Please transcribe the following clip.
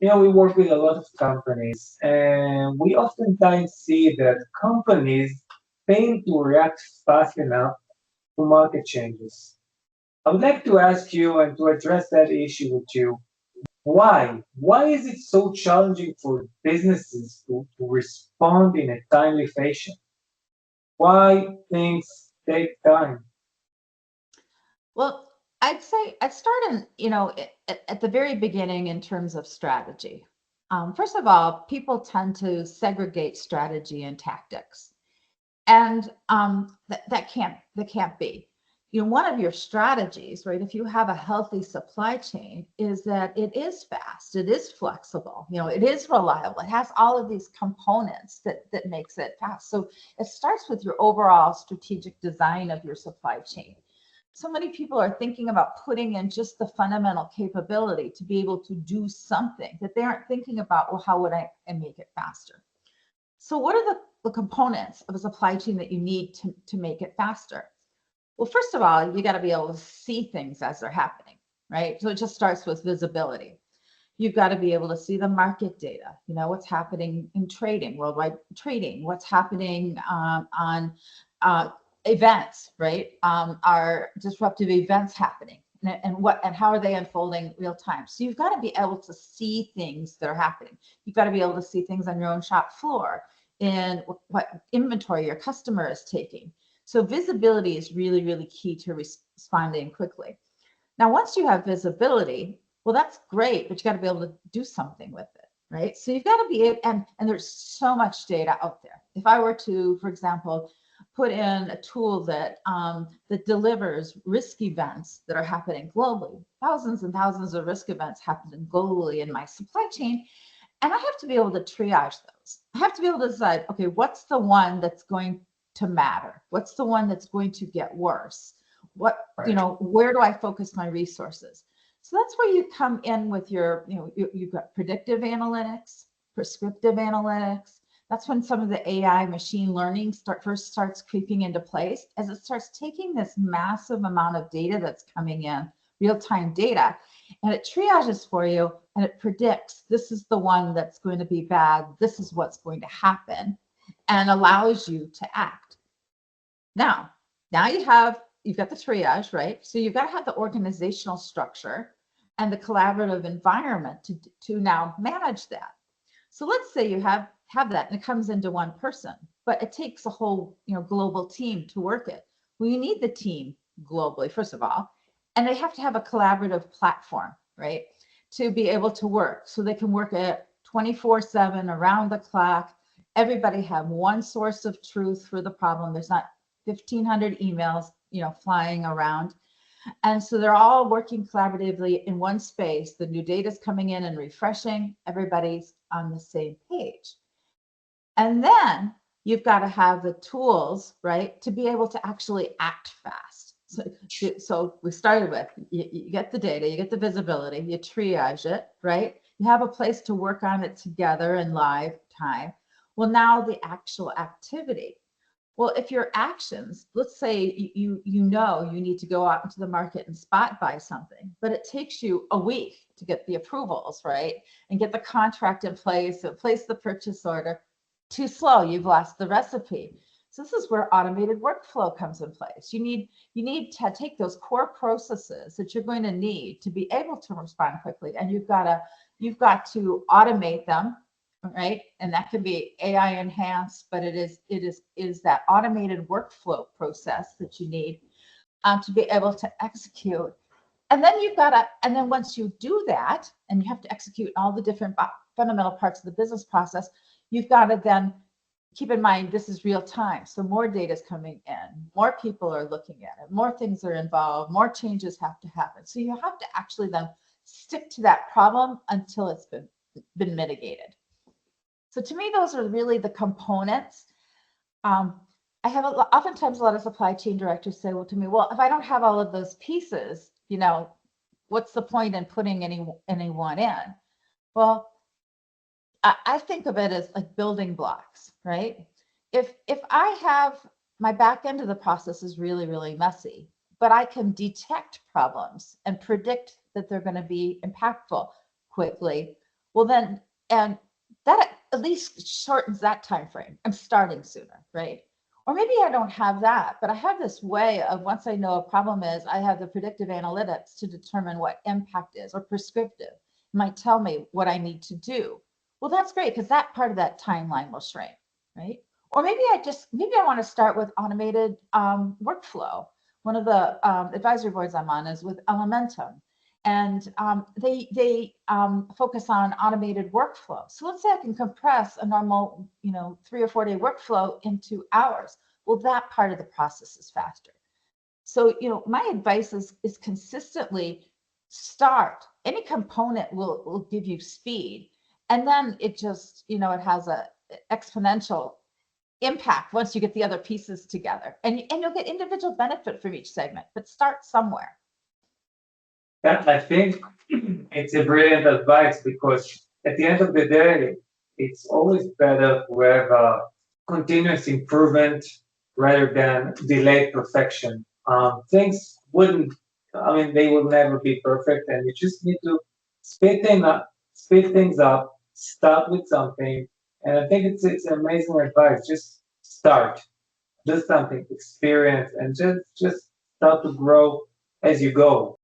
We work with a lot of companies, and we oftentimes see that companies fail to react fast enough to market changes. I would like to ask you and to address that issue with you. Why? Why is it so challenging for businesses to respond in a timely fashion? Why things take time? Well, I'd say I'd start in, at the very beginning in terms of strategy. First of all, people tend to segregate strategy and tactics, and that can't be. One of your strategies, right? If you have a healthy supply chain, is that it is fast, it is flexible, it is reliable, it has all of these components that makes it fast. So it starts with your overall strategic design of your supply chain. So many people are thinking about putting in just the fundamental capability to be able to do something that they aren't thinking about, well, how would I make it faster? So what are the components of a supply chain that you need to make it faster? Well, first of all, you got to be able to see things as they're happening, right? So it just starts with visibility. You've got to be able to see the market data, what's happening in trading, worldwide trading, what's happening on events, right? Are disruptive events happening? And how are they unfolding real time? So you've got to be able to see things that are happening. You've got to be able to see things on your own shop floor and what inventory your customer is taking. So visibility is really, really key to responding quickly. Now, once you have visibility, well, that's great, but you got to be able to do something with it, right? So you've got to be able, and there's so much data out there. If I were to, for example, put in a tool that delivers risk events that are happening globally, thousands and thousands of risk events happening globally in my supply chain, and I have to be able to triage those. I have to be able to decide, okay, what's the one that's going to matter? What's the one that's going to get worse? Right. Where do I focus my resources? So that's where you come in with your, you've got predictive analytics, prescriptive analytics. That's when some of the AI machine learning first starts creeping into place, as it starts taking this massive amount of data that's coming in, real-time data, and it triages for you and it predicts this is the one that's going to be bad, this is what's going to happen, and allows you to act. Now you've got the triage, right? So you've got to have the organizational structure and the collaborative environment to now manage that. So let's say you have that and it comes into one person, but it takes a whole global team to work it. Well, you need the team globally, first of all, and they have to have a collaborative platform, right? To be able to work. So they can work at 24/7 around the clock. Everybody have one source of truth for the problem. There's not 1,500 emails, flying around. And so they're all working collaboratively in one space. The new data is coming in and refreshing. Everybody's on the same page. And then you've got to have the tools, right, to be able to actually act fast. So we started with, you get the data, you get the visibility, you triage it, right? You have a place to work on it together in live time. Well, now the actual activity. Well, if your actions, let's say you need to go out into the market and spot buy something, but it takes you a week to get the approvals, right? And get the contract in place and place the purchase order. Too slow, you've lost the recipe. So this is where automated workflow comes in place. You need to take those core processes that you're going to need to be able to respond quickly, and you've got to automate them, right? And that can be AI enhanced, but it is that automated workflow process that you need to be able to execute. And then once you do that, and you have to execute all the different fundamental parts of the business process, you've got to then keep in mind this is real time. So more data is coming in, more people are looking at it, more things are involved, more changes have to happen. So you have to actually then stick to that problem until it's been mitigated. So to me, those are really the components. Um, I have oftentimes a lot of supply chain directors say, well, to me, well, if I don't have all of those pieces, what's the point in putting anyone in? Well, I think of it as like building blocks, right? If I have my back end of the process is really, really messy, but I can detect problems and predict that they're going to be impactful quickly. Well, then, and that at least shortens that time frame. I'm starting sooner, right? Or maybe I don't have that, but I have this way of once I know a problem is, I have the predictive analytics to determine what impact is, or prescriptive. It might tell me what I need to do. Well, that's great because that part of that timeline will shrink, right? Or maybe I want to start with automated workflow. One of the advisory boards I'm on is with Elementum, and they focus on automated workflow. So let's say I can compress a normal 3 or 4 day workflow into hours. Well, that part of the process is faster. So my advice is consistently start. Any component will give you speed, and then it just it has a exponential impact once you get the other pieces together, and you'll get individual benefit from each segment, but start somewhere. Yeah, I think it's a brilliant advice because at the end of the day, it's always better to have a continuous improvement rather than delayed perfection. Things wouldn't, I mean, they will never be perfect, and you just need to speed things up, start with something, and I think it's amazing advice. Just start, do something, experience, and just start to grow as you go.